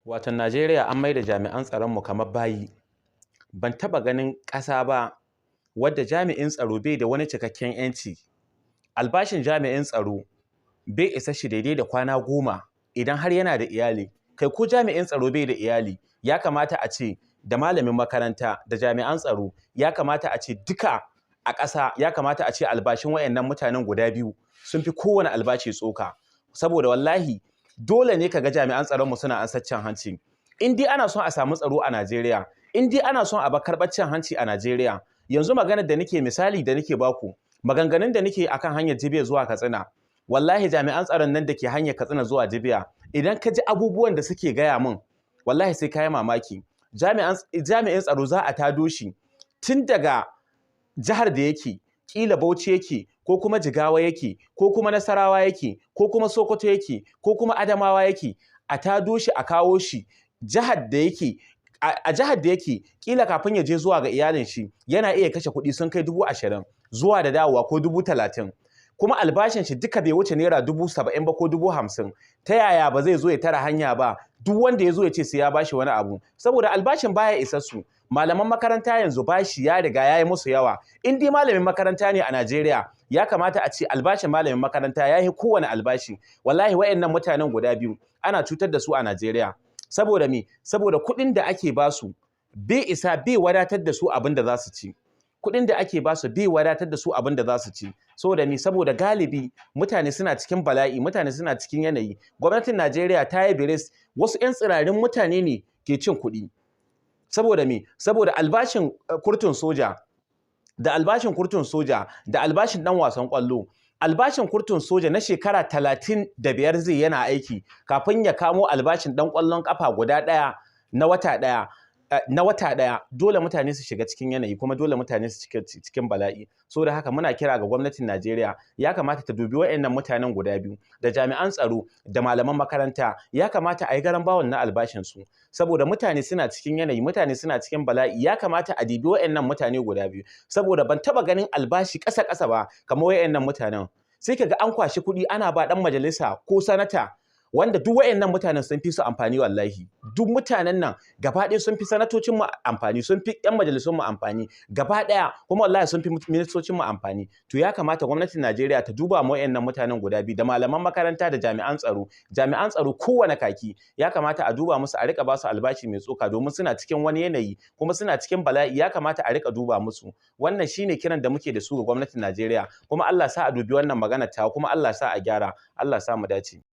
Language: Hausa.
Wato Najeriya an maida jami'an tsaronmu kamar bayi. Ban taɓa ganin ƙasa ba wadda jami'in tsaro bai da wani cikakken 'yanci. Albashin jami'in tsaro bai isa shi daidai da kwana 10 idan har yana da iyali. Kai ko jami'in tsaro bai da iyali, ya kamata a ce da malamin makaranta da jami'an tsaro ya kamata a ce duka a ƙasa ya kamata a ce albashin waɗannan mutanen guda biyu sun fi kowane albashi tsoka. Saboda wallahi dole ne ka ga jami'an tsaronmu suna ansar cin hanci. In dai ana son a samu tsaro a Najeriya, in dai ana son a bar karɓar cin hanci a Najeriya, yanzu maganar da nake misali da nake baku, maganganun da nake akan hanyar Jibiya zuwa Katsina, wallahi jami'an tsaron nan da ke hanyar Katsina zuwa Jibiya, idan ka ji abubuwan da suke gaya min, wallahi sai ka yi mamaki. Jami'in tsaro za a tado shi tun daga jihar da yake, ƙila Bauchi yake, ko kuma Jigawa yake, ko kuma Nasarawa yake, ko kuma Sokoto yake, ko kuma Adamawa yake, a tado shi a kawo shi jihar da yake, a jihar da yake ƙila kafin ya je zuwa ga iyalin shi yana iya kashe kuɗi sun kai 20,000 zuwa da dawowa ko 30,000, kuma albashin shi duka bai wuce naira 70,000 ba ko 50,000. Ta yaya ba zai zo ya tara hanya ba duk wanda ya zo ya ce sai ya bashi wani abu, saboda albashin baya isa su. Malaman makaranta yanzu bashi ya riga ya yi musu yawa. In dai malamin makaranta ne a Najeriya, ya kamata a ce albashin malamin makaranta ya yi kowane albashi. Wallahi waɗannan mutanen guda biyu ana cutar da su a Najeriya. Saboda me? Saboda kuɗin da ake ba su bai isa, bai wadatar da su abin da za su ci. Kuɗin da ake ba su bai wadatar da su abin da za su ci. Saboda me? Saboda galibi mutane suna cikin bala'i, mutane suna cikin yanayi. Gwamnatin Najeriya ta yi biris, wasu 'yan tsirarin mutane ne ke cin kuɗi. Saboda me? Saboda albashin kurtun soja da albashin kurtun soja da albashin ɗan wasan ƙwallo. Albashin kurtun soja na shekara 35 zai yana aiki kafin ya kamo albashin ɗan ƙwallon ƙafa guda ɗaya na wata ɗaya. Dole mutane su shiga cikin yanayi, kuma dole mutane su shiga cikin bala'i. Saboda haka muna kira ga gwamnatin Najeriya, ya kamata ta dubi waɗannan mutanen guda biyu da jami'an tsaro da malaman makaranta, ya kamata a yi garan bawon na albashinsu. Saboda mutane suna cikin yanayi, mutane suna cikin bala'i, ya kamata a dibi waɗannan mutane guda biyu. Saboda ban taɓa ganin albashi ƙasa-ƙasa ba kamar waɗannan mutanen. Sai ka ga an kwashi kuɗi ana ba ɗan majalisa ko sanata, wanda duk waɗannan mutanen sun fi su amfani wallahi. Duk mutanen nan gaba ɗaya sun fi sanatocin mu amfani, sun fi 'yan majalisun mu amfani gaba ɗaya, kuma wallahi sun fi ministocin mu amfani. To ya kamata gwamnatin Najeriya ta duba mu waɗannan mutanen guda biyu da malaman makaranta da jami'an tsaro. Jami'an tsaro kowane kaki ya kamata a duba musu, a riƙa ba su albashi mai tsoka domin suna cikin wani yanayi kuma suna cikin bala'i, ya kamata a riƙa duba musu. Wannan shine kiran da muke da su ga gwamnatin Najeriya, kuma Allah sa a dubi wannan magana tawa, kuma Allah sa a gyara, Allah sa mu dace.